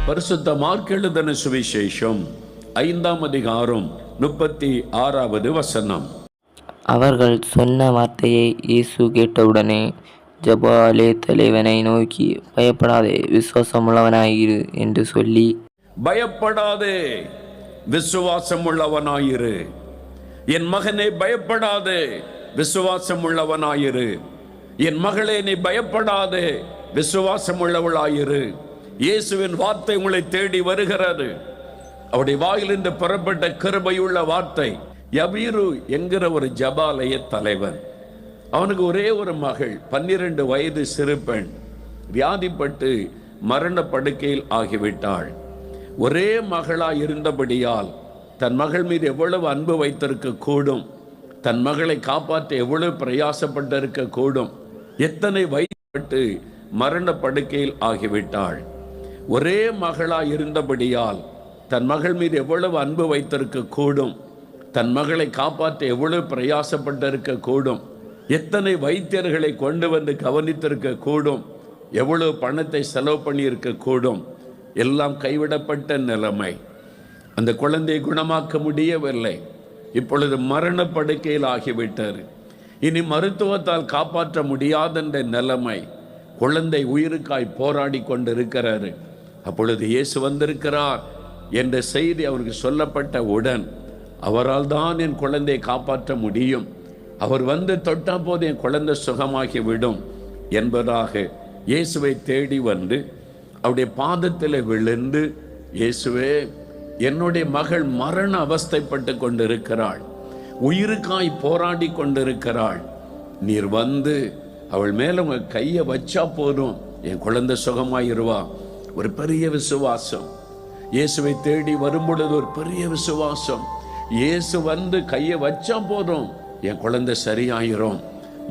பரிசுத்த மார்க் எழுதின சுவிசேஷம் 5ஆம் அதிகாரம் 36வது வசனம். அவர்கள் சொன்ன வார்த்தையை இயேசு கேட்டவுடனே ஜெப ஆலய தலைவனை நோக்கி, பயப்படாதே, விசுவாசமுள்ளவனாயிரு என்று சொல்லி, பயப்படாதே, விசுவாசம் உள்ளவனாயிரு. என் மகனே, பயப்படாதே, விசுவாசம் உள்ளவனாயிரு. என் மகளே, நீ பயப்படாதே, விசுவாசம் உள்ளவளாயிரு. இயேசுவின் வார்த்தை உங்களை தேடி வருகிறது. அவருடைய வாயிலிருந்து புறப்பட்ட கிருபையுள்ள வார்த்தை. யபீரு என்கிற ஒரு ஜபாலய தலைவன். அவனுக்கு ஒரே ஒரு மகள், 12 வயது சிறு பெண், வியாதிப்பட்டு மரண படுக்கையில் ஆகிவிட்டாள். ஒரே மகளாய் இருந்தபடியால் தன் மகள் மீது எவ்வளவு அன்பு வைத்திருக்க கூடும், தன் மகளை காப்பாற்ற எவ்வளவு பிரயாசப்பட்டிருக்க கூடும். எத்தனை வயது மரண படுக்கையில் ஆகிவிட்டாள். ஒரே மகளாய் இருந்தபடியால் தன் மகள் மீது எவ்வளவு அன்பு வைத்திருக்க கூடும், தன் மகளை காப்பாற்ற எவ்வளவு பிரயாசப்பட்டிருக்க கூடும். எத்தனை வைத்தியர்களை கொண்டு வந்து கவனித்திருக்க கூடும், எவ்வளவு பணத்தை செலவு பண்ணியிருக்க கூடும். எல்லாம் கைவிடப்பட்ட நிலைமை. அந்த குழந்தையை குணமாக்க முடியவில்லை. இப்பொழுது மரண படுக்கையில் ஆகிவிட்டார். இனி மருத்துவத்தால் காப்பாற்ற முடியாத நிலைமை. குழந்தை உயிருக்காய் போராடி கொண்டிருக்கிறாரு. அப்பொழுது இயேசு வந்திருக்கிறார் என்ற செய்தி அவருக்கு சொல்லப்பட்ட உடன், அவரால் தான் என் குழந்தையை காப்பாற்ற முடியும், அவர் வந்து தொட்டா போது என் குழந்தை சுகமாகி விடும் என்பதாக இயேசுவை தேடி வந்து அவருடைய பாதத்தில் விழுந்து, இயேசுவே, என்னுடைய மகள் மரண அவஸ்தைப்பட்டு கொண்டிருக்கிறாள், உயிருக்காய் போராடி கொண்டிருக்கிறாள். நீர் வந்து அவள் மேல உங்க கையை வச்சா போதும், என் குழந்தை சுகமாயிருவா. ஒரு பெரிய விசுவாசம். இயேசுவை தேடி வரும் பொழுது ஒரு பெரிய விசுவாசம். இயேசு வந்து கையை வச்சா போதும், என் குழந்தை சரியாயிரும்,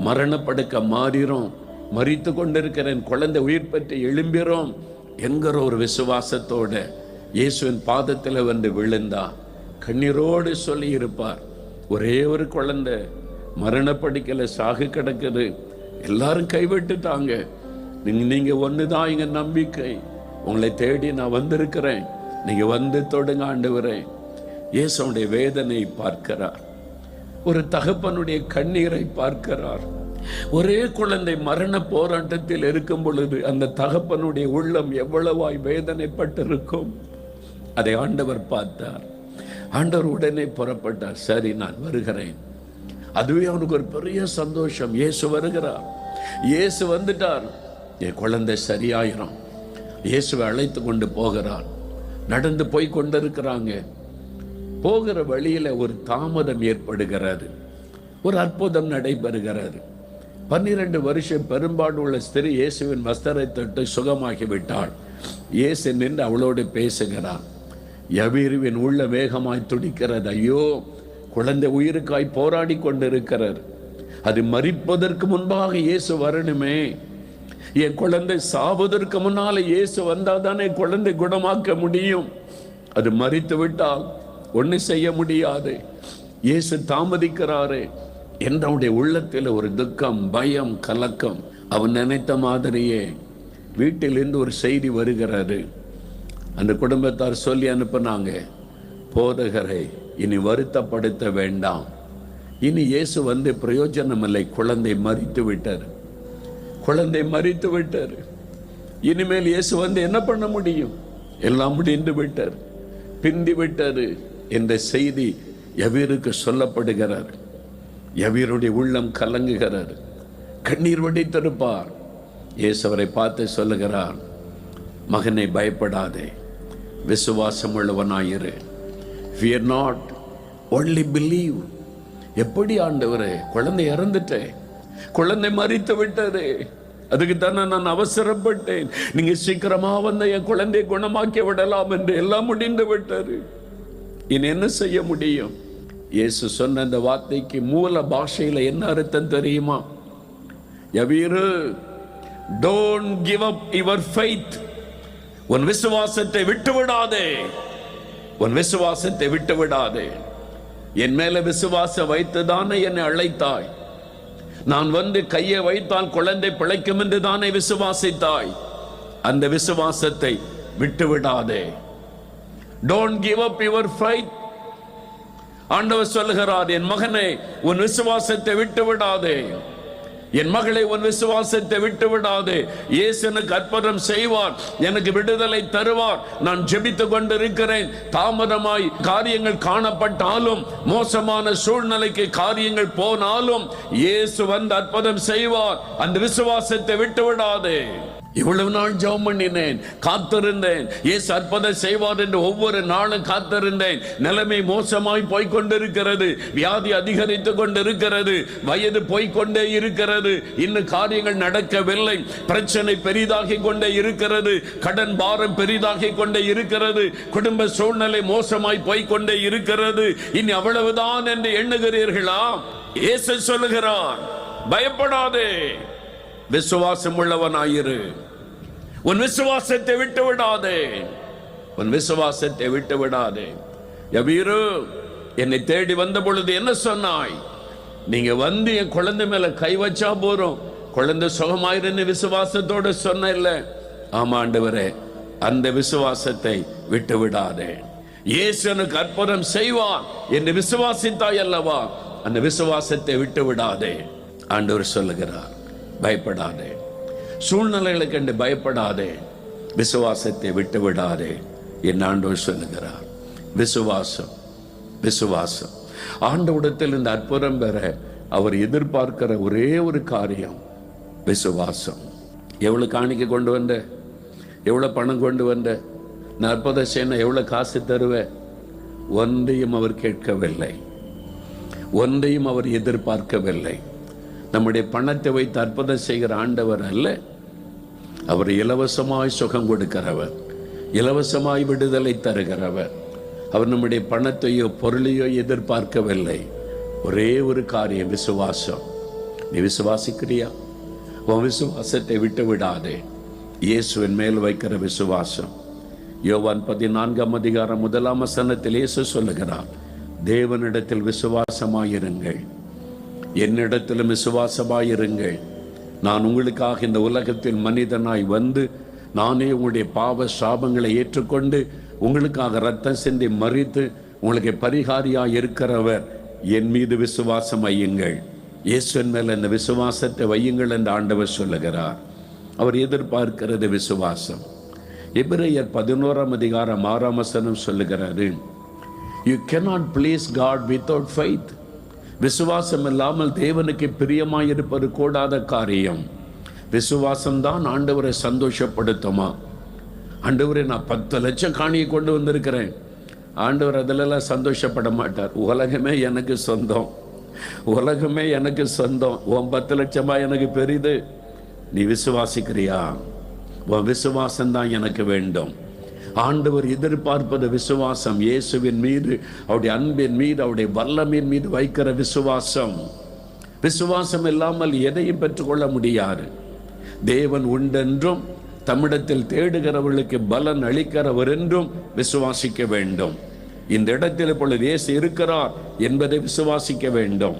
மரணப்படுக்க மாறிடும், மரித்து கொண்டிருக்கிற என் குழந்தை உயிர் பெற்று எழும்பிரும் என்கிற ஒரு விசுவாசத்தோட இயேசுவின் பாதத்தில் வந்து விழுந்தா. கண்ணீரோடு சொல்லி இருப்பார், ஒரே ஒரு குழந்தை மரணப்படுக்கையில் சாகு கிடக்குது, எல்லாரும் கைவிட்டுட்டாங்க, நீங்க ஒண்ணுதான் எங்க நம்பிக்கை, உங்களை தேடி நான் வந்திருக்கிறேன், நீங்க வந்து தொடுங்க ஆண்டவரே. இயேசுடைய வேதனை பார்க்கிறார், ஒரு தகப்பனுடைய கண்ணீரை பார்க்கிறார். ஒரே குழந்தை மரண போராட்டத்தில் இருக்கும் பொழுது அந்த தகப்பனுடைய உள்ளம் எவ்வளவாய் வேதனைப்பட்டிருக்கும். அதை ஆண்டவர் பார்த்தார். ஆண்டவர் உடனே புறப்பட்டார். சரி, நான் வருகிறேன். அதுவே அவனுக்கு ஒரு பெரிய சந்தோஷம். இயேசு வருகிறார், இயேசு வந்துட்டார், என் குழந்தை சரியாயிரும். இயேசுவை அழைத்து கொண்டு போகிறார். நடந்து போய் கொண்டிருக்கிறாங்க. போகிற வழியில ஒரு தாமதம் ஏற்படுகிறது. ஒரு அற்புதம் நடைபெறுகிறது. 12 வருஷம் பெரும்பாடு உள்ள ஸ்திரீ இயேசுவின் வஸ்திரத்தை தொட்டு சுகமாகிவிட்டாள். இயேசு நின்று அவளோடு பேசுகிறார். யபீருவின் உள்ள வேகமாய் துடிக்கிறது. ஐயோ, குழந்தை உயிருக்காய் போராடி கொண்டிருக்கிறார். அது மரிப்பதற்கு முன்பாக இயேசு வரணுமே. என் குழந்தை சாவதற்கு முன்னால இயேசு வந்தாதானே குழந்தை குணமாக்க முடியும். அது மரித்து விட்டால் ஒண்ணு செய்ய முடியாது. இயேசு தாமதிக்கிறாரே என்றவுடைய உள்ளத்தில் ஒரு துக்கம், பயம், கலக்கம். அவன் நினைத்த மாதிரியே வீட்டிலிருந்து ஒரு செய்தி வருகிறது. அந்த குடும்பத்தார் சொல்லி அனுப்பினாங்க, போதகரை இனி வருத்தப்படுத்த வேண்டாம், இனி இயேசு வந்து பிரயோஜனம் இல்லை, குழந்தை மரித்து விட்டார், குழந்தை மரித்து விட்டார், இனிமேல் இயேசு வந்து என்ன பண்ண முடியும், எல்லாம் முடிந்து விட்டார், பிந்தி விட்டார் என்ற செய்தி யபீருக்கு சொல்லப்படுகிறார். யபீருடைய உள்ளம் கலங்குகிறார், கண்ணீர் வடித்திருப்பார். இயேசு அவரை பார்த்து சொல்லுகிறார், மகனை பயப்படாதே, விசுவாசம் உள்ளவனாயிரு. Fear not, only believe. எப்படி ஆண்டவரே, குழந்தை இறந்துட்டேன், குழந்தை மரித்து விட்டது, அதுக்கு தானே நான் அவசரப்பட்டேன், நீங்க சீக்கிரமா வந்த என் குழந்தையை குணமாக்கி விடலாம் என்று எல்லாம் முடிந்து விட்டாரு, இனி என்ன செய்ய முடியும்? இயேசு சொன்ன அந்த வார்த்தைக்கு மூல பாஷையில என்ன அர்த்தம் தெரியுமா? யபீரு, don't give up your faith. உன் விசுவாசத்தை விட்டு விடாதே, உன் விசுவாசத்தை விட்டு விடாதே. என் மேல விசுவாசம் வைத்துதானே என்னை அழைத்தாய், நான் வந்து கையை வைத்தால் குழந்தை பிழைக்கும் என்று தானே விசுவாசித்தாய். அந்த விசுவாசத்தை விட்டு விடாதே. Don't give up your fight. ஆண்டவர் சொல்லுகிறார், என் மகனே உன் விசுவாசத்தை விட்டு விடாதே, என் மகளை உன் விசுவாசத்தை விட்டு விடாதே. இயேசு எனக்கு அற்புதம் செய்வார், எனக்கு விடுதலை தருவார். நான் ஜெபித்துக் கொண்டிருக்கிறேன். தாமதமாய் காரியங்கள் காணப்பட்டாலும், மோசமான சூழ்நிலைக்கு காரியங்கள் போனாலும் இயேசு வந்து அற்புதம் செய்வார். அந்த விசுவாசத்தை விட்டு விடாதே. இவ்வளவு நாள் ஜெபம் பண்ணினேன், காத்திருந்தேன், இயேசு அற்புதம் செய்வார் என்று ஒவ்வொரு நாளும் காத்திருந்தேன். நிலைமை மோசமாய் போய்கொண்டிருக்கிறது, வியாதி அதிகரித்துக் கொண்டிருக்கிறது, வயது போய்கொண்டே இருக்கிறது, இன்னும் காரியங்கள் நடக்கவில்லை, பிரச்சனை பெரிதாகிக் கொண்டே இருக்கிறது, கடன் பாரம் பெரிதாகிக் கொண்டே இருக்கிறது, குடும்ப சூழ்நிலை மோசமாய் போய்கொண்டே இருக்கிறது. இனி அவ்வளவுதான் என்று எண்ணுகிறீர்களா? இயேசு சொல்லுகிறார், பயப்படாதே, விசுவாசம் உள்ளவனாயிரு. உன் விசுவாசத்தை விட்டு விடாதே, உன் விசுவாசத்தை விட்டு விடாதே. யபீரு, என்னை தேடி வந்த பொழுது என்ன சொன்னாய்? நீங்க வந்து என் குழந்தை மேல கை வச்சா போறோம், குழந்தை சுகமாயிருன்னு விசுவாசத்தோட சொன்ன இல்ல? ஆமா ஆண்டவரே, அந்த விசுவாசத்தை விட்டு விடாதே. இயேசு எனக்கு அற்புதம் செய்வார் என்று விசுவாசித்தாய் அல்லவா? அந்த விசுவாசத்தை விட்டு விடாதே. ஆண்டவர் சொல்லுகிறார், பயப்படாதே, சூழ்நிலைகளை கண்டு பயப்படாதே, விசுவாசத்தை விட்டு விடாதே என் ஆண்டவர் சொல்லுகிறார். விசுவாசம், விசுவாசம். ஆண்டவரிடத்தில் இந்த அற்புதம் பெற அவர் எதிர்பார்க்கிற ஒரே ஒரு காரியம் விசுவாசம். எவ்வளவு காணிக்க கொண்டு வந்த, எவ்வளவு பணம் கொண்டு வந்த, நான் அற்புதம் செய்யணும், எவ்வளவு காசு தருவேன்? ஒன்றையும் அவர் கேட்கவில்லை, ஒன்றையும் அவர் எதிர்பார்க்கவில்லை. நம்முடைய பணத்தை வைத்து அற்புதம் செய்கிற ஆண்டவர் அல்ல. அவர் இலவசமாய் சுகம் கொடுக்கிறவர், இலவசமாய் விடுதலை தருகிறவர். அவர் நம்முடைய பணத்தையோ பொருளையோ எதிர்பார்க்கவில்லை. ஒரே ஒரு காரியம் விசுவாசம். நீ விசுவாசிக்கிறியா? உன் விசுவாசத்தை விட்டு விடாதே. இயேசுவின் மேல் வைக்கிற விசுவாசம். யோவான் 14:1 இயேசு சொல்லுகிறார், தேவனிடத்தில் விசுவாசமாயிருங்கள், என்னிடத்திலும் விசுவாசமாயிருங்கள். நான் உங்களுக்காக இந்த உலகத்தில் மனிதனாய் வந்து, நானே உங்களுடைய பாவ சாபங்களை ஏற்றுக்கொண்டு உங்களுக்காக ரத்தம் சிந்தி மறித்து உங்களுக்கு பரிகாரியாய் இருக்கிறவர். என் மீது விசுவாசம் வையுங்கள், இயேசுவின் மேல் இந்த விசுவாசத்தை வையுங்கள் என்று ஆண்டவர் சொல்லுகிறார். அவர் எதிர்பார்க்கிறது விசுவாசம். எபிரேயர் 11:6 சொல்லுகிறாரு, you cannot please God without faith. விசுவாசம் இல்லாமல் தேவனுக்கு பிரியமாயிருப்பது கூடாத காரியம். விசுவாசம்தான் ஆண்டவரை சந்தோஷப்படுத்துமா? ஆண்டவரை நான் 10 லட்சம் காணியை கொண்டு வந்திருக்கிறேன், ஆண்டவர் அதிலெல்லாம் சந்தோஷப்பட மாட்டார். உலகமே எனக்கு சொந்தம், உலகமே எனக்கு சொந்தம், உன் 10 லட்சமா எனக்கு பெரிது. நீ விசுவாசிக்கிறியா? உன் விசுவாசம்தான் எனக்கு வேண்டும். ஆண்டவர் எதிர்பார்ப்பது விசுவாசம். இயேசுவின் மீது, அவருடைய அன்பின் மீது, அவருடைய வல்லமையின் மீது வைக்கிற விசுவாசம். விசுவாசம் இல்லாமல் எதையும் பெற்றுக்கொள்ள முடியாது. தேவன் உண்டென்றும் தமிழத்தில் தேடுகிறவர்களுக்கு பலன் அளிக்கிறவர் என்றும் விசுவாசிக்க வேண்டும். இந்த இடத்தில் இப்பொழுது இயேசு இருக்கிறார் என்பதை விசுவாசிக்க வேண்டும்.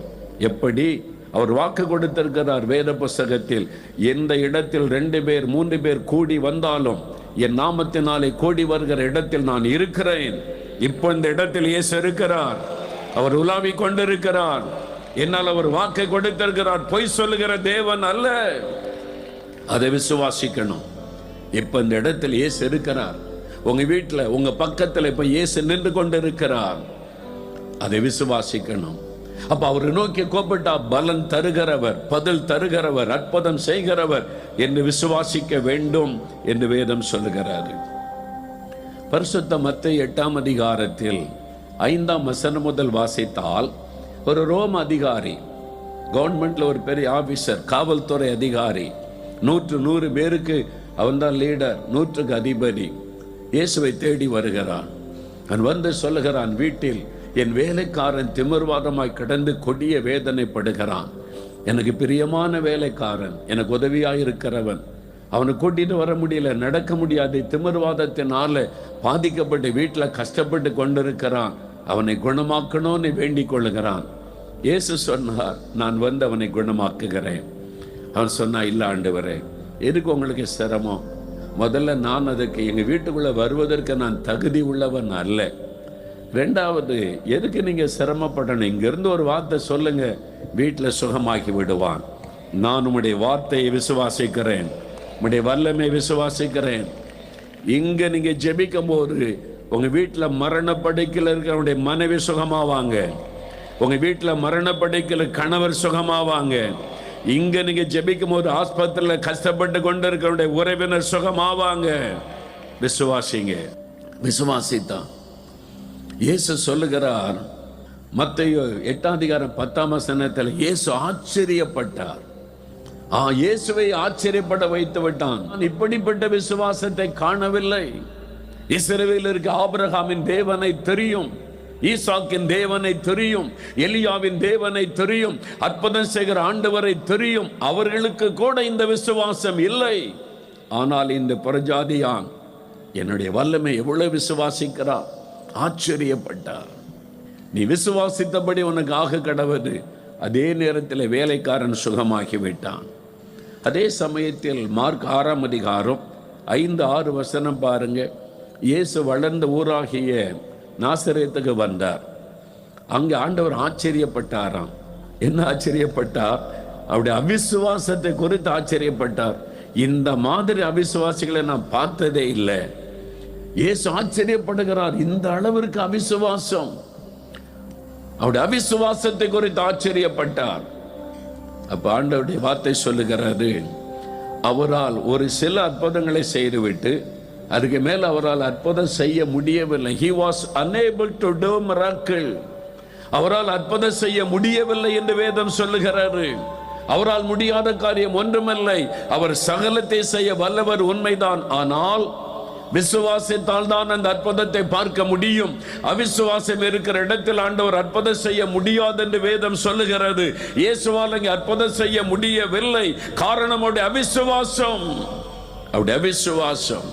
எப்படி? அவர் வாக்கு கொடுத்திருக்கிறார் வேத புஸ்தகத்தில், எந்த இடத்தில் 2 பேர் 3 பேர் கூடி வந்தாலும் என் நாமத்தினாலே கூடி வருகிற இடத்தில் நான் இருக்கிறேன். இப்போ இந்த இடத்தில் இயேசு இருக்கிறார், அவர் உலாவிக் கொண்டிருக்கிறார். என்னால் அவர் வாக்கை கொடுத்திருக்கிறார், பொய் சொல்லுகிற தேவன் அல்ல. அதை விசுவாசிக்கணும். இப்ப இந்த இடத்தில் இயேசு இருக்கிறார். உங்க வீட்டுல, உங்க பக்கத்துல இப்ப இயேசு நின்று கொண்டிருக்கிறார். அதை விசுவாசிக்கணும். அப்ப அவரை நோக்கி கூப்பிட்டா பலன் தருகிறவர், பதில் தருகிறவர், அற்புதம் செய்கிறவர் என்று விசுவாசிக்க வேண்டும் என்று வேதம் சொல்லுகிறாரு. பரிசுத்த மத்தேயு 8 5 முதல் வாசித்தால், ஒரு ரோம அதிகாரி, கவர்மெண்ட்ல ஒரு பெரிய ஆபீசர், காவல்துறை அதிகாரி, 100 பேருக்கு அவன் தான் லீடர், 100க்கு அதிபதி, இயேசுவை தேடி வருகிறான். அவன் வந்து சொல்லுகிறான், வீட்டில் என் வேலைக்காரன் திமிர்வாதமாய் கிடந்து கொடிய வேதனைப்படுகிறான். எனக்கு பிரியமான வேலைக்காரன், எனக்கு உதவியாயிருக்கிறவன், அவனை கூட்டிட்டு வர முடியல, நடக்க முடியாது, திமிர்வாதத்தினால பாதிக்கப்பட்டு வீட்டில் கஷ்டப்பட்டு கொண்டிருக்கிறான், அவனை குணமாக்கணும்னு வேண்டிக் கொள்ளுகிறான். இயேசு சொன்னார், நான் வந்து அவனை குணமாக்குகிறேன். அவன் சொன்னா, இல்ல ஆண்டவரே, எதுக்கு உங்களுக்கு சிரமம்? முதல்ல நான் அதுக்கு எங்கள் வீட்டுக்குள்ளே வருவதற்கு நான் தகுதி உள்ளவன் அல்ல. ரெண்டாவது, எதுக்கு நீங்கள் சிரமப்படணும்? இங்கேருந்து ஒரு வார்த்தை சொல்லுங்க, வீட்டில் சுகமாக்கி விடுவான். நான் உம்முடைய வார்த்தையை விசுவாசிக்கிறேன், உம்முடைய வல்லமை விசுவாசிக்கிறேன். இங்கே நீங்கள் ஜெபிக்கும் போது உங்கள் வீட்டில் மரணப்படுக்கையில் இருக்கிறவனுடைய மனைவி சுகமாவாங்க, உங்கள் வீட்டில் மரணப்படுக்கையில் கணவர் சுகமாவாங்க. இங்கே நீங்கள் ஜெபிக்கும் போது ஆஸ்பத்திரியில் கஷ்டப்பட்டு கொண்டு இருக்கிறவனுடைய உறவினர் சுகமாவாங்க. விசுவாசிங்க, விசுவாசித்தான். இயேசு சொல்லுகிறார், மத்தேயு 8:10 இயேசு ஆச்சரியப்பட்டார். இயேசுவை ஆச்சரியப்பட வைத்து விட்டான். இப்படிப்பட்ட விசுவாசத்தை காணவில்லை. இஸ்ரவேலருக்கு ஆபிரகாமின் தேவனை தெரியும், ஈசாக்கின் தேவனை தெரியும், எலியாவின் தேவனை தெரியும், அற்புதம் செய்கிற ஆண்டவரை தெரியும். அவர்களுக்கு கூட இந்த விசுவாசம் இல்லை. ஆனால் இந்த புறஜாதியான் என்னுடைய வல்லமை எவ்வளவு விசுவாசிக்கிறார். ஆச்சரியப்பட்டார். நீ விசுவாசித்தபடி உனக்கு ஆக கடவுது. அதே நேரத்தில் வேலைக்காரன் சுகமாகி விட்டான். அதே சமயத்தில் மார்க் 6:5-6 பாருங்க. இயேசு வளர்ந்த ஊராகிய நாசரேத்துக்கு வந்தார். அங்கே ஆண்டவர் ஆச்சரியப்பட்டாராம். என்ன ஆச்சரியப்பட்டார்? அவருடைய அவிசுவாசத்தை குறித்து ஆச்சரியப்பட்டார். இந்த மாதிரி அவிசுவாசிகளை நான் பார்த்ததே இல்லை. இயேசு ஆச்சரியப்படுகிறார், இந்த அளவிற்கு அவிசுவாசம். அவருடைய அவிசுவாசத்தை குறித்து ஆச்சரியப்பட்டார். அப்ப ஆண்டவருடைய வார்த்தை சொல்லுகிறாரு, அவரால் ஒரு சில அற்புதங்களை செய்துவிட்டு அதுக்கு மேல் அவரால் அற்புதம் செய்ய முடியவில்லை. He was unable to do miracle. அவரால் அற்புதம் செய்ய முடியவில்லை என்று வேதம் சொல்லுகிறாரு. அவரால் முடியாத காரியம் ஒன்றுமில்லை. அவர் சகலத்தை செய்ய வல்லவர், உண்மைதான். ஆனால் விசுவாசத்தால் தான் அந்த அற்புதத்தை பார்க்க முடியும். அவிசுவாசம் இருக்கிற இடத்தில் ஆண்டவர் அற்புதம் செய்ய முடியாது என்று வேதம் சொல்லுகிறது. இயேசுவால் அங்கே அற்புதம் செய்ய முடியவில்லை. காரணம் அவருடைய அவிசுவாசம். அவருடைய அவிசுவாசம்.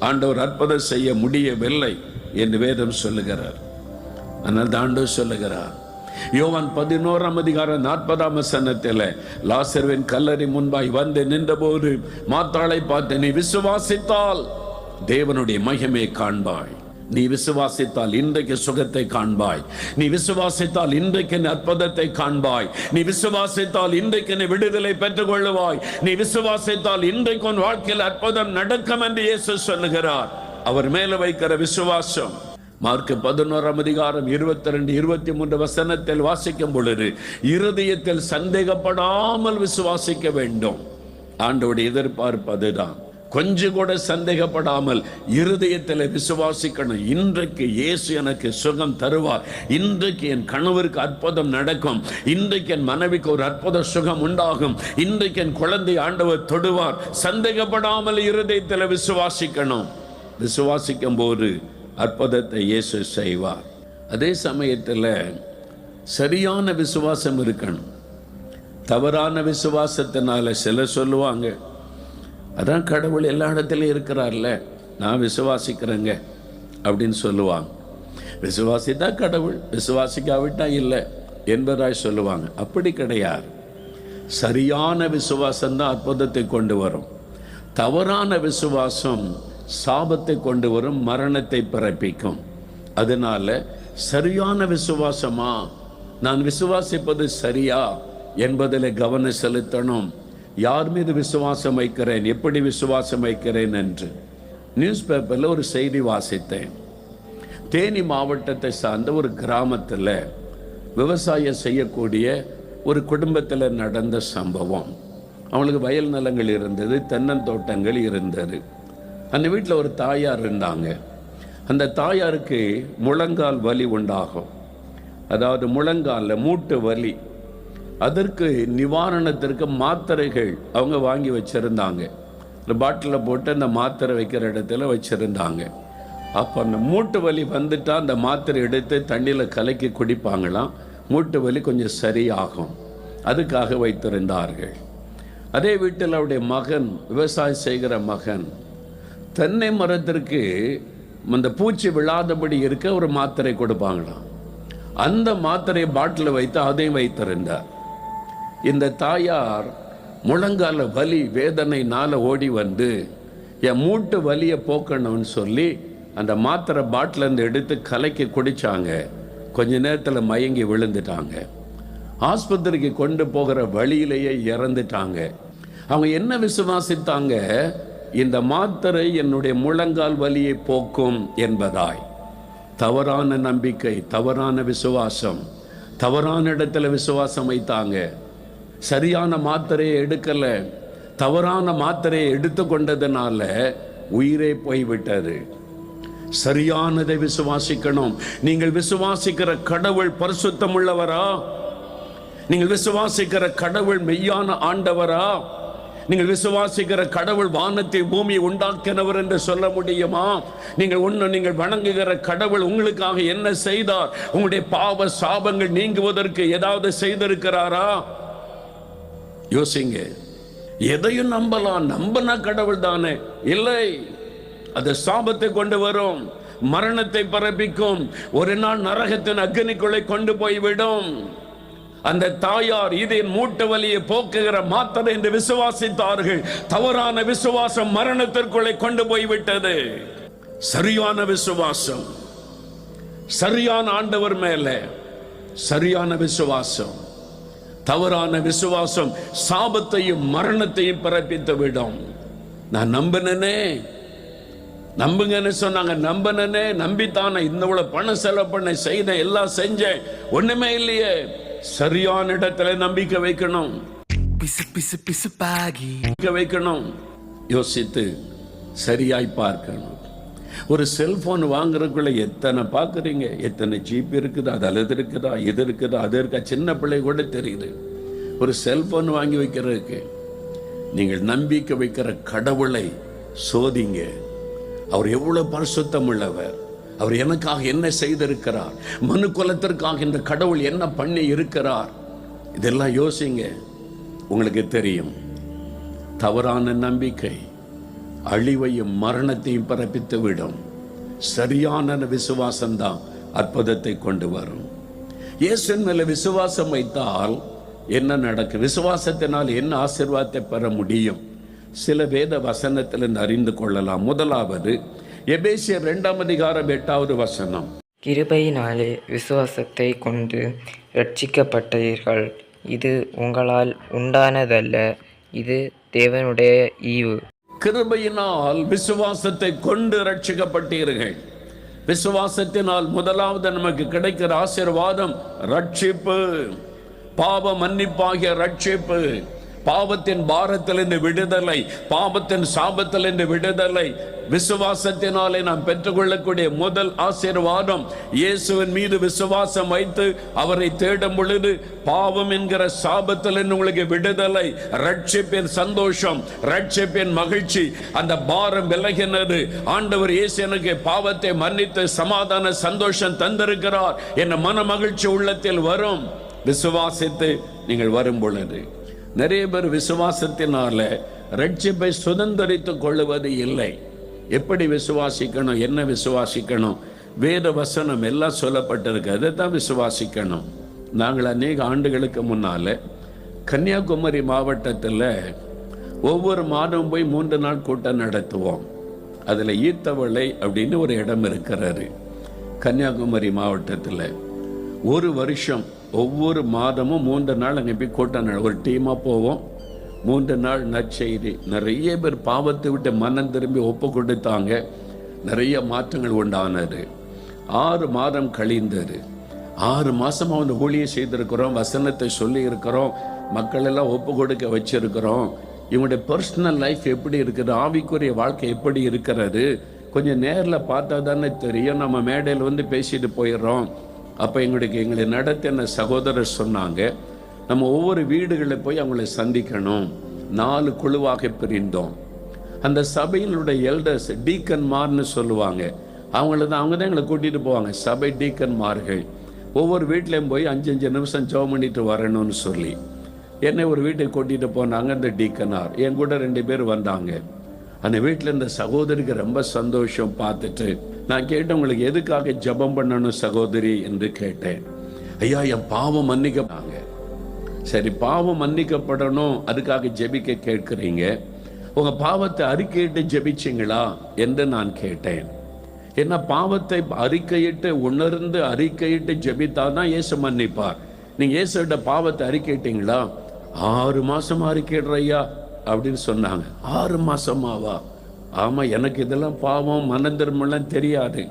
ஆண்டவர் அற்புதம் செய்ய முடியவில்லை என்று வேதம் சொல்லுகிறார். ஆனால் ஆண்டவர் சொல்லுகிறார், யோவான் 11:40 லாசருவின் கல்லறை முன்பாய் வந்து நின்றபோது மாத்தாளை பார்த்து, நீ விசுவாசித்தால் தேவனுடைய மகிமை காண்பாய். நீ விசுவாசித்தால் இன்றைக்கு சுகத்தை காண்பாய். நீ விசுவாசித்தால் இன்றைக்கு அற்புதத்தை காண்பாய். நீ விசுவாசித்தால் இன்றைக்கு நீ விடுதலை பெற்றுக் கொள்ளுவாய். நீ விசுவாசித்தால் இன்றைக்கு உன் வாழ்க்கையில் அற்புதம் நடக்கும் என்று இயேசு சொல்லுகிறார். அவர் மேல வைக்கிற விசுவாசம். மார்க் 11:22-23 வாசிக்கும் பொழுது, இருதயத்தில் சந்தேகப்படாமல் விசுவாசிக்க வேண்டும். ஆண்டவருடைய எதிர்பார்ப்பு அதுதான். கொஞ்சம் கூட சந்தேகப்படாமல் இருதயத்தில் விசுவாசிக்கணும். இன்றைக்கு இயேசு எனக்கு சுகம் தருவார், இன்றைக்கு என் கணவருக்கு அற்புதம் நடக்கும், இன்றைக்கு என் மனைவிக்கு ஒரு அற்புத சுகம் உண்டாகும், இன்றைக்கு என் குழந்தை ஆண்டவர் தொடுவார். சந்தேகப்படாமல் இருதயத்தில் விசுவாசிக்கணும். விசுவாசிக்கும் போது அற்புதத்தை இயேசு செய்வார். அதே சமயத்தில் சரியான விசுவாசம் இருக்கணும். தவறான விசுவாசத்தினால சிலர் சொல்லுவாங்க, அதான் கடவுள் எல்லா இடத்துலையும் இருக்கிறார்ல, நான் விசுவாசிக்கிறேங்க அப்படின்னு சொல்லுவாங்க. விசுவாசித்தா கடவுள், விசுவாசிக்காவிட்டா இல்லை என்பதாய் சொல்லுவாங்க. அப்படி கிடையாது. சரியான விசுவாசம்தான் அற்புதத்தை கொண்டு வரும். தவறான விசுவாசம் சாபத்தை கொண்டு வரும், மரணத்தை பிறப்பிக்கும். அதனால சரியான விசுவாசமா, நான் விசுவாசிப்பது சரியா என்பதில் கவனம் செலுத்தணும். யார் மீது விசுவாசம் வைக்கிறேன், எப்படி விசுவாசம் வைக்கிறேன் என்று. நியூஸ் பேப்பரில் ஒரு செய்தி வாசித்தேன். தேனி மாவட்டத்தை சார்ந்த ஒரு கிராமத்தில் விவசாயம் செய்யக்கூடிய ஒரு குடும்பத்தில் நடந்த சம்பவம். அவங்களுக்கு வயல் நிலங்கள் இருந்தது, தென்னந்தோட்டங்கள் இருந்தது. அந்த வீட்டில் ஒரு தாயார் இருந்தாங்க. அந்த தாயாருக்கு முழங்கால் வலி உண்டாகும். அதாவது முழங்காலில் மூட்டு வலி. அதற்கு நிவாரணத்திற்கு மாத்திரைகள் அவங்க வாங்கி வச்சுருந்தாங்க. இந்த பாட்டிலில் போட்டு அந்த மாத்திரை வைக்கிற இடத்துல வச்சுருந்தாங்க. அப்போ அந்த மூட்டு வலி வந்துட்டால் அந்த மாத்திரை எடுத்து தண்ணியில் கலக்கி குடிப்பாங்களாம். மூட்டு வலி கொஞ்சம் சரியாகும், அதுக்காக வைத்திருந்தார்கள். அதே வீட்டில் அவருடைய மகன், விவசாயம் செய்கிற மகன், தென்னை மரத்திற்கு அந்த பூச்சி விழாதபடி இருக்க ஒரு மாத்திரை கொடுப்பாங்களாம். அந்த மாத்திரையை பாட்டில் வைத்து அதையும் வைத்திருந்தார். இந்த தாயார் முழங்கால வலி வேதனைனால ஓடி வந்து என் மூட்டு வலியை போக்கணும்னு சொல்லி அந்த மாத்திரை பாட்டிலேருந்து எடுத்து கலக்கி குடித்தாங்க. கொஞ்ச நேரத்தில் மயங்கி விழுந்துட்டாங்க. ஆஸ்பத்திரிக்கு கொண்டு போகிற வழியிலேயே இறந்துட்டாங்க. அவங்க என்ன விசுவாசித்தாங்க? இந்த மாத்திரை என்னுடைய முழங்கால் வலியை போக்கும் என்பதாய். தவறான நம்பிக்கை, தவறான விசுவாசம், தவறான இடத்துல விசுவாசம் வைத்தாங்க. சரியான மாத்திரையை எடுக்கல, தவறான மாத்திரையை எடுத்து கொண்டதுனால உயிரே போய்விட்டது. சரியானதை விசுவாசிக்கணும். நீங்கள் விசுவாசிக்கிற கடவுள் பரிசுத்தம் உள்ளவரா? நீங்கள் விசுவாசிக்கிற கடவுள் மெய்யான ஆண்டவரா? நீங்கள் விசுவாசிக்கிற கடவுள் வானத்தை பூமியை உண்டாக்கினவர் என்று சொல்ல முடியுமா? நீங்கள் வணங்குகிற கடவுள் உங்களுக்காக என்ன செய்தார்? உங்களுடைய பாவ சாபங்கள் நீங்குவதற்கு ஏதாவது செய்திருக்கிறாரா? யோசிங்க. எதையும் நம்பலாம், நம்பினா கடவுள் தானே. இல்லை, அது சாபத்தை கொண்டு வரும், மரணத்தை பிறப்பிக்கும், ஒரு நாள் நரகத்தின் அக்னிக்குள்ளே கொண்டு போய்விடும். அந்த தாயார் இது என் மூட்டு வலியை போக்குகிற மாத்திரை என்று விசுவாசித்தார்கள். தவறான விசுவாசம் மரணத்திற்குள்ளே கொண்டு போய்விட்டது. சரியான விசுவாசம், சரியான ஆண்டவர் மேல சரியான விசுவாசம், தவறான விசுவாசம் சாபத்தையும் மரணத்தையும் பிறப்பித்து விடும். நான் நம்பினே, நம்புங்கன்னு சொன்னாங்க. நம்பினே, நம்பித்தானே இவ்வளவு பணம் செலவு பண்ண செய்த எல்லாம் செஞ்சேன், ஒண்ணுமே இல்லையே. சரியான இடத்துல நம்பிக்கை வைக்கணும், வைக்கணும். யோசித்து சரியாய் பார்க்கணும். ஒரு செல்போன் வாங்குறதுக்குள்ள எத்தனை பார்க்குறீங்க, எத்தனை ஜிபி இருக்குது, அது அல்லது இருக்குதா, இது இருக்குதா, அது இருக்கா. சின்ன பிள்ளை கூட தெரியுது ஒரு செல்போன் வாங்கி வைக்கிறதுக்கு. நீங்கள் நம்பிக்கை வைக்கிற கடவுளை சோதிங்க. அவர் எவ்வளவு பரிசுத்தம் உள்ளவர், அவர் எனக்காக என்ன செய்திருக்கிறார், மனு குலத்திற்காக இந்த கடவுள் என்ன பண்ணி இருக்கிறார், இதெல்லாம் யோசிங்க. உங்களுக்கு தெரியும், தவறான நம்பிக்கை அழிவையும் மரணத்தையும் பிறப்பித்து விடும். சரியான விசுவாசம்தான் அற்புதத்தை கொண்டு வரும். இயேசுவின் மேல விசுவாசம் வைத்தால் என்ன நடக்கும்? விசுவாசத்தினால் என்ன ஆசீர்வாதத்தை பெற முடியும்? சில வேத வசனத்திலிருந்து அறிந்து கொள்ளலாம். முதலாவது எபேசியர் 2:8. கிருபையினாலே விசுவாசத்தை கொண்டு இரட்சிக்கப்பட்டீர்கள். இது உங்களால் உண்டானதல்ல, இது தேவனுடைய ஈவு. கிருபையினால் விசுவாசத்தை கொண்டு இரட்சிக்கப்பட்டீர்கள். விசுவாசத்தினால் முதலாவது நமக்கு கிடைக்கிற ஆசீர்வாதம் ரட்சிப்பு, பாவ மன்னிப்பாகிய ரட்சிப்பு, பாவத்தின் பாரத்திலிருந்து விடுதலை, பாவத்தின் சாபத்திலிருந்து விடுதலை. விசுவாசத்தினாலே நாம் பெற்றுக்கொள்ளக்கூடிய முதல் ஆசீர்வாதம், இயேசுவின் மீது விசுவாசம் வைத்து அவரை தேடும் பொழுது பாவம் என்கிற சாபத்திலிருந்து உங்களுக்கு விடுதலை, ரட்சிப்பின் சந்தோஷம், ரட்சிப்பின் மகிழ்ச்சி. அந்த பாரம் விலகினது. ஆண்டவர் இயேசு எனக்கு பாவத்தை மன்னித்து சமாதான சந்தோஷம் தந்திருக்கிறார் என்ற மன மகிழ்ச்சி உள்ளத்தில் வரும். விசுவாசித்து நீங்கள் வரும் பொழுது நிறைய பேர் விசுவாசத்தினால ரட்சிப்பை சுதந்திரித்துக் கொள்ளுவது இல்லை. எப்படி விசுவாசிக்கணும், என்ன விசுவாசிக்கணும்? வேத வசனம் எல்லாம் சொல்லப்பட்டிருக்கு, அதை தான் விசுவாசிக்கணும். நாங்கள் அநேக ஆண்டுகளுக்கு முன்னால கன்னியாகுமரி மாவட்டத்தில் ஒவ்வொரு மாதம் போய் 3 நாள் கூட்டம் நடத்துவோம். அதில் ஈத்தவளை அப்படின்னு ஒரு இடம் இருக்கிறாரு கன்னியாகுமரி மாவட்டத்தில். ஒரு வருஷம் ஒவ்வொரு மாதமும் 3 நாள் அங்கே போய் கூட்டம் ஒரு டீமாக போவோம். 3 நாள் நற்செய்தி. நிறைய பேர் பாவத்தை விட்டு மனம் திரும்பி ஒப்பு கொடுத்தாங்க. நிறைய மாற்றங்கள் உண்டானது. 6 மாதம் கழிந்தது. 6 மாதமாக வந்து ஊழியம் செய்திருக்கிறோம், வசனத்தை சொல்லி இருக்கிறோம், மக்கள் எல்லாம் ஒப்பு கொடுக்க வச்சிருக்கிறோம். இவங்களுடைய பர்சனல் லைஃப் எப்படி இருக்குது, ஆவிக்குரிய வாழ்க்கை எப்படி இருக்கிறது, கொஞ்சம் நேரில் பார்த்தா தானே தெரியும். நம்ம மேடையில் வந்து பேசிட்டு போயிடுறோம். அப்போ எங்களை நடத்தின சகோதரர் சொன்னாங்க, நம்ம ஒவ்வொரு வீடுகளில் போய் அவங்களை சந்திக்கணும். 4 குழுவாக பிரிந்தோம். அந்த சபையினுடைய எல்டர்ஸ், டீக்கன்மார்னு சொல்லுவாங்க, அவங்க தான் எங்களை கூட்டிகிட்டு போவாங்க. சபை டீக்கன்மார்கள் ஒவ்வொரு வீட்லேயும் போய் 5 நிமிஷம் ஜெபம் பண்ணிட்டு வரணும்னு சொல்லி என்னை ஒரு வீட்டுக்கு கூட்டிகிட்டு போனாங்க. அந்த டீக்கனார் என் கூட 2 பேர் வந்தாங்க. அந்த வீட்டில் இந்த சகோதரிக்கு ரொம்ப சந்தோஷம் பார்த்துட்டு நான் கேட்டேன், உங்களுக்கு எதுக்காக ஜெபம் பண்ணணும் சகோதரி என்று கேட்டேன். ஐயா, என் பாவம் மன்னிக்கப்பட்டாங்க. சரி, பாவம் மன்னிக்கப்படணும், அதுக்காக ஜெபிக்க கேட்குறீங்க. உங்க பாவத்தை அறிக்கையிட்டு ஜெபிச்சிங்களா என்று நான் கேட்டேன். என்ன பாவத்தை அறிக்கையிட்டு உணர்ந்து அறிக்கையிட்டு ஜெபித்தாதான் இயேசு மன்னிப்பார். நீங்க இயேசுகிட்ட பாவத்தை அறிக்கையிட்டீங்களா? 6 மாசமா அறிக்கையிடுறையா அப்படின்னு சொன்னாங்க. 6 மாசமாவா? ஆமா, எனக்கு இதெல்லாம் பாவம் மனந்திருமெல்லாம் தெரியாது.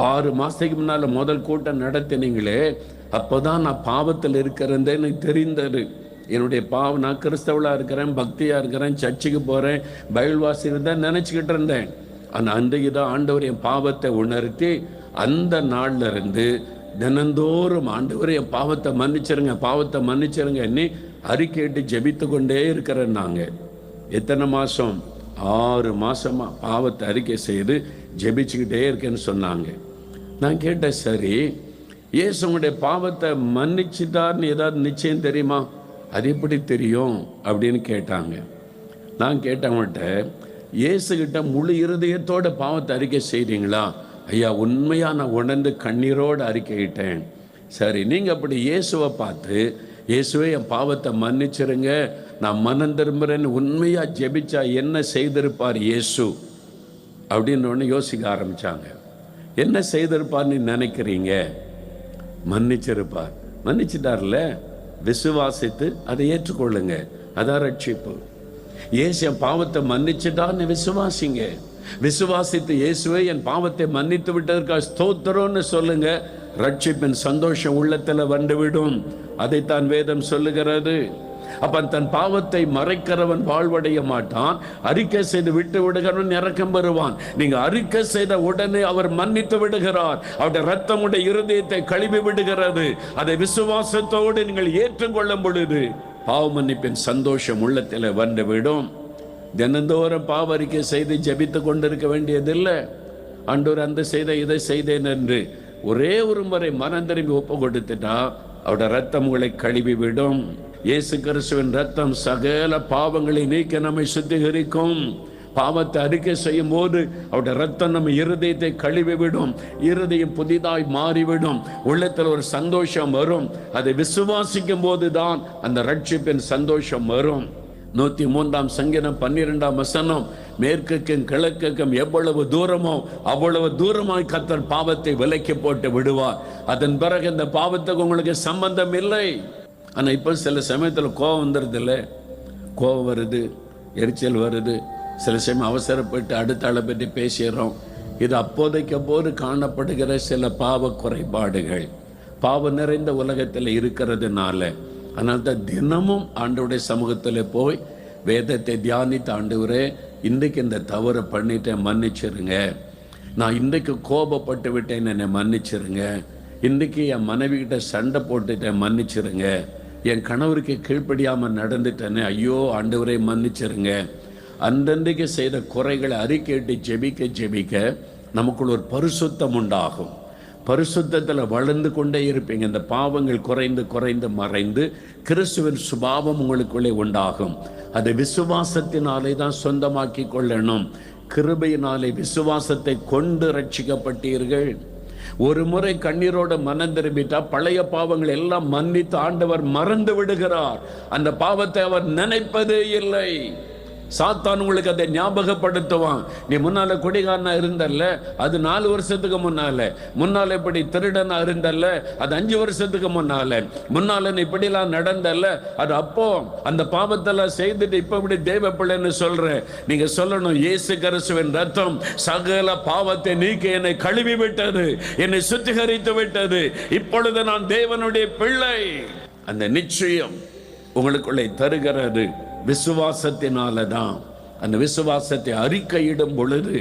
6 மாசத்துக்கு முன்னால முதல் கூட்டம் நடத்தினீங்களே, அப்போதான் நான் பாவத்தில் இருக்கிறேன்னு எனக்கு தெரிந்தது. என்னுடைய பாவம், நான் கிறிஸ்தவளாக இருக்கிறேன், பக்தியாக இருக்கிறேன், சர்ச்சுக்கு போகிறேன், பைபிள் வாசிக்கிறதான் நினச்சிக்கிட்டு இருந்தேன். ஆனால் அன்றைக்கு தான் ஆண்டவர் என் பாவத்தை உணர்த்தி அந்த நாளில் இருந்து தினந்தோறும் ஆண்டவர் என் பாவத்தை மன்னிச்சிருங்க, பாவத்தை மன்னிச்சிருங்க என்னை அறிக்கையிட்டு ஜெபித்து கொண்டே இருக்கிறேன். நாங்கள் எத்தனை மாதம்? 6 மாதமாக பாவத்தை அறிக்கை செய்து ஜெபிச்சுக்கிட்டே இருக்கேன்னு சொன்னாங்க. நான் கேட்டேன், சரி இயேசு உங்களுடைய பாவத்தை மன்னிச்சுட்டார்னு ஏதாவது நிச்சயம் தெரியுமா? அது எப்படி தெரியும் அப்படின்னு கேட்டாங்க. நான் கேட்டவங்கள்ட்ட, இயேசுகிட்ட முழு இருதயத்தோட பாவத்தை அறிக்கை செய்கிறீங்களா? ஐயா, உண்மையாக நான் உணர்ந்து கண்ணீரோடு அறிக்கையிட்டேன். சரி, நீங்கள் அப்படி இயேசுவை பார்த்து, இயேசுவே என் பாவத்தை மன்னிச்சிருங்க, நான் மனம் திரும்புகிறேன்னு உண்மையாக ஜெபிச்சா என்ன செய்திருப்பார் இயேசு அப்படின்னு ஒன்று யோசிக்க ஆரம்பித்தாங்க. என்ன செய்திருப்பார்னு நினைக்கிறீங்க? மன்னிச்சிருப்பார். மன்னிச்சிட்டார்ல, விசுவாசித்து அதை ஏற்றுக்கொள்ளுங்க, அதான் ரட்சிப்பு. இயேசு என் பாவத்தை மன்னிச்சுட்டான்னு விசுவாசிங்க. விசுவாசித்து இயேசுவே என் பாவத்தை மன்னித்து விட்டதற்காக ஸ்தோத்திரம்னு சொல்லுங்க. ரட்சிப்பின் சந்தோஷம் உள்ளத்தில் வந்துவிடும். அதைத்தான் வேதம் சொல்லுகிறது. அப்ப தன் பாவத்தை மறைக்கிறவன் வாழ்வடைய மாட்டான், அறிக்கை செய்து விட்டு விடுகிறவன் இரக்கம் பெறுவான். நீங்க அறிக்கை செய்த உடனே அவர் மன்னித்து விடுகிறார். அவருடைய ரத்தம் உடைய இருதயத்தை கழுவி விடுகிறது. அதை விசுவாசத்தோடு நீங்கள் ஏற்றுக்கொள்ளும் பொழுது பாவ மன்னிப்பின் சந்தோஷம் உள்ளத்தில் வந்துவிடும். தினந்தோறும் பாவ அறிக்கை செய்து ஜெபித்து கொண்டிருக்க வேண்டியதில்லை. ஆண்டவர் அந்த செய்த இதை செய்தேன் என்று ஒரே ஒரு முறை மனம் திரும்பி ஒப்பு கொடுத்துட்டா அவருடைய ரத்தம் உங்களை கழுவி விடும். இயேசு கிறிஸ்துவின் ரத்தம் சகல பாவங்களை நீக்க நம்மை சுத்திகரிக்கும். பாவத்தை அறிக்கை செய்யும் போது அவருடைய ரத்தம் நம்ம இருதயத்தை கழுவி விடும். இருதயம் புதிதாய் மாறிவிடும். உள்ளத்தில் ஒரு சந்தோஷம் வரும். அதை விசுவாசிக்கும் போது தான் அந்த ரட்சிப்பின் சந்தோஷம் வரும். 103 சங்கீதம் 12 வசனம், மேற்குக்கும் கிழக்குக்கும் எவ்வளவு தூரமோ அவ்வளவு தூரமாய் கர்த்தர் பாவத்தை விலக்கி போட்டு விடுவார். அதன் பிறகு இந்த பாவத்துக்கு உங்களுக்கு சம்பந்தம் இல்லை. ஆனால் இப்போ சில சமயத்தில் கோபம் வந்துடுது இல்லை, கோபம் வருது, எரிச்சல் வருது, சில சமயம் அவசரப்பட்டு அடுத்த ஆளை பற்றி பேசிடுறோம். இது அப்போது காணப்படுகிற சில பாவ குறைபாடுகள் பாவம் நிறைந்த உலகத்தில் இருக்கிறதுனால. அதனால தான் தினமும் ஆண்டவருடைய சமூகத்தில் போய் வேதத்தை தியானித்து, ஆண்டவரே இன்றைக்கு இந்த தவறை பண்ணிட்டேன், மன்னிச்சிருங்க. நான் இன்றைக்கு கோபப்பட்டு விட்டேன், என்னை மன்னிச்சிருங்க. இன்றைக்கி என் மனைவிக்கிட்ட சண்டை போட்டுட்டேன், மன்னிச்சிருங்க. என் கணவருக்கு கீழ்ப்படியாமல் நடந்துட்டேன்னு, ஐயோ ஆண்டவரை மன்னிச்சிருங்க. அந்தன்றைக்கு செய்த குறைகளை அறிக்கையிட்டு ஜெபிக்க ஜெபிக்க நமக்குள்ள ஒரு பரிசுத்தம் உண்டாகும். பரிசுத்தத்தில் வளர்ந்து கொண்டே இருப்பீங்க. இந்த பாவங்கள் குறைந்து குறைந்து மறைந்து கிறிஸ்துவின் சுபாவம் உங்களுக்குள்ளே உண்டாகும். அதை விசுவாசத்தினாலே தான் சொந்தமாக்கி கொள்ளணும். கிருபையினாலே விசுவாசத்தை கொண்டு ரட்சிக்கப்பட்டீர்கள். ஒரு முறை கண்ணீரோட மனம் திரும்பிட்டா பழைய பாவங்கள் எல்லாம் மன்னித்து ஆண்டவர் மறந்து விடுகிறார். அந்த பாவத்தை அவர் நினைப்பதே இல்லை. சாத்தான் உங்களுக்கு அதை ஞாபகப்படுத்துவான். நீ முன்னால குடிகாரனா இருந்தல்ல, அது 4 வருஷத்துக்கு முன்னால இப்படி திருடனா இருந்தல்ல, அது 5 வருஷத்துக்கு முன்னால நீ இப்படிலாம் நடந்தல்ல, அது அப்போ அந்த பாவத்தெல்லாம் செய்துட்டு இப்ப இப்படி தேவ பிள்ளைன்னு சொல்ற. நீங்க சொல்லணும், இயேசு கிறிஸ்துவின் ரத்தம் சகல பாவத்தை நீக்கி என்னை கழுவி விட்டது, என்னை சுத்திகரித்து விட்டது. இப்பொழுது நான் தேவனுடைய பிள்ளை. அந்த நிச்சயம் உங்களுக்குள்ளே தருகிறது விசுவாசத்தினால தான். அந்த விசுவாசத்தை அறிக்கையிடும் பொழுது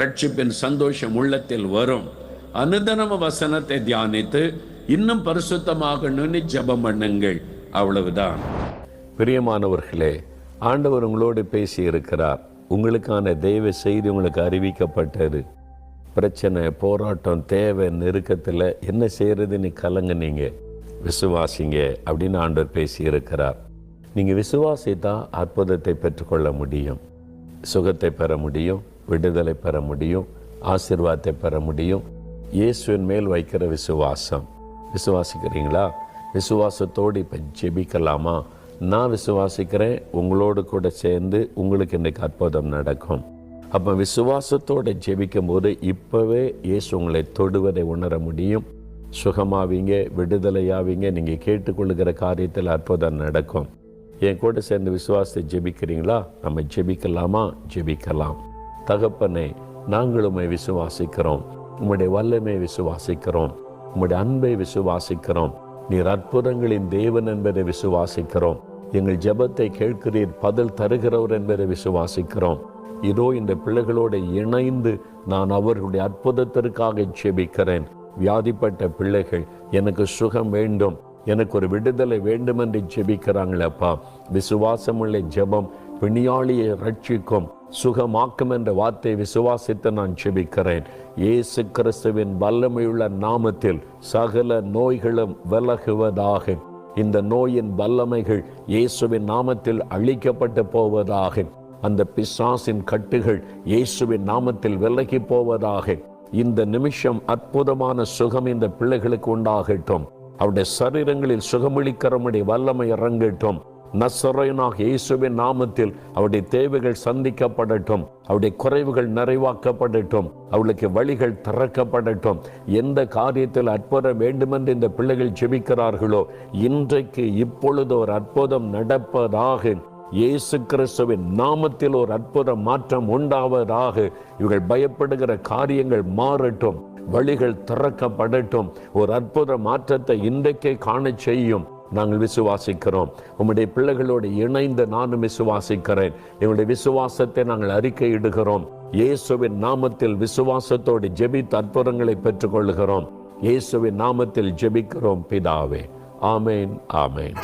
ரட்சிப்பின் சந்தோஷம் உள்ளத்தில் வரும். அனுதினம் வசனத்தை தியானித்து இன்னும் பரிசுத்தமாகணும்னு ஜெபம் பண்ணுங்கள். அவ்வளவுதான். பிரியமானவர்களே, ஆண்டவர் உங்களோடு பேசி இருக்கிறார். உங்களுக்கான தெய்வ செய்தி உங்களுக்கு அறிவிக்கப்பட்டது. பிரச்சனை, போராட்டம், தேவை, நெருக்கத்தில் என்ன செய்யறதுன்னு கலங்குனீங்க. விசுவாசிங்க அப்படின்னு ஆண்டவர் பேசி இருக்கிறார். நீங்கள் விசுவாசித்தா அற்புதத்தை பெற்றுக்கொள்ள முடியும், சுகத்தை பெற முடியும், விடுதலை பெற முடியும், ஆசீர்வாதத்தை பெற முடியும். இயேசுவின் மேல் வைக்கிற விசுவாசம். விசுவாசிக்கிறீங்களா? விசுவாசத்தோடு இப்போ ஜெபிக்கலாமா? நீங்கள் விசுவாசிக்கிறீங்களா? விசுவாசத்தோடு இப்போ ஜெபிக்கலாமா? நீங்கள் விசுவாசிக்கிறீங்களா? விசுவாசத்தோடு இப்போ ஜெபிக்கலாமா? நீங்கள் விசுவாசிக்கிறீங்களா? விசுவாசத்தோடு இப்போ ஜெபிக்கலாமா? நீங்கள் விசுவாசிக்கிறீங்களா? விசுவாசத்தோடு இப்போ ஜெபிக்கலாமா? நீங்கள் விசுவாசிக்கிறீங்களா? விசுவாசத்தோடு இப்போ ஜெபிக்கலாமா? நான் விசுவாசிக்கிறேன், உங்களோடு கூட சேர்ந்து உங்களுக்கு இன்றைக்கு அற்புதம் நடக்கும். அப்போ விசுவாசத்தோடு ஜெபிக்கும் போது இப்போவே இயேசு உங்களை தொடுவதை உணர முடியும். சுகமாவீங்க, விடுதலையாவீங்க. நீங்கள் கேட்டுக்கொள்ளுகிற காரியத்தில் அற்புதம் நடக்கும். என் கூட சேர்ந்து விசுவாசத்தை ஜெபிக்கிறீங்களா? நம்ம ஜெபிக்கலாமா? ஜெபிக்கலாம். தகப்பனே, நாங்கள் உம்மை விசுவாசிக்கிறோம், உம்முடைய வல்லமை விசுவாசிக்கிறோம், உம்முடைய அன்பை விசுவாசிக்கிறோம், நீர் அற்புதங்களின் தேவன் என்பதை விசுவாசிக்கிறோம். எங்கள் ஜெபத்தை கேட்கிறீர், பதில் தருகிறவர் என்பதை விசுவாசிக்கிறோம். இதோ இந்த பிள்ளைகளோடு இணைந்து நான் அவர்களுடைய அற்புதத்திற்காக ஜெபிக்கிறேன். வியாதிப்பட்ட பிள்ளைகள், எனக்கு சுகம் வேண்டும், எனக்கு ஒரு விடுதலை வேண்டும் என்று ஜெபிக்கிறாங்களப்பா. விசுவாசமுள்ள ஜெபம் பிணியாளியை ரட்சிக்கும், சுகமாக்கும் என்ற வார்த்தை விசுவாசித்து நான் ஜெபிக்கிறேன். இயேசு கிறிஸ்துவின் வல்லமையுள்ள நாமத்தில் சகல நோய்களும் விலகுவதாக. இந்த நோயின் வல்லமைகள் இயேசுவின் நாமத்தில் அழிக்கப்பட்டு போவதாக. அந்த பிசாசின் கட்டுகள் இயேசுவின் நாமத்தில் விலகி போவதாக. இந்த நிமிஷம் அற்புதமான சுகம் இந்த பிள்ளைகளுக்கு உண்டாகட்டும். அவருடைய சரீரங்களில் சுகமளிக்கிறமுடைய வல்லமை இறங்கட்டும். நசரேயனாகிய இயேசுவின் நாமத்தில் அவருடைய தேவைகள் சந்திக்கப்படட்டும், அவருடைய குறைவுகள் நிறைவாக்கப்படட்டும், அவளுக்கு வழிகள் திறக்கப்படட்டும். எந்த காரியத்தில் அற்புதம் வேண்டுமென்று இந்த பிள்ளைகள் ஜெபிக்கிறார்களோ, இன்றைக்கு இப்பொழுது ஒரு அற்புதம் நடப்பதாக. இயேசு கிறிஸ்துவின் நாமத்தில் ஒரு அற்புத மாற்றம் உண்டாவதாக. இவர்கள் பயப்படுகிற காரியங்கள் மாறட்டும், வழிகள் திறக்கப்படட்டும். ஒரு அற்புத மாற்றத்தை இன்றைக்கே காண செய்யும். நாங்கள் விசுவாசிக்கிறோம். உம்முடைய பிள்ளைகளோடு இணைந்து நானும் விசுவாசிக்கிறேன். எங்களுடைய விசுவாசத்தை நாங்கள் அறிக்கையிடுகிறோம். இயேசுவின் நாமத்தில் விசுவாசத்தோடு ஜெபித்து அற்புதங்களை பெற்றுக்கொள்கிறோம். இயேசுவின் நாமத்தில் ஜெபிக்கிறோம் பிதாவே. ஆமேன், ஆமேன்.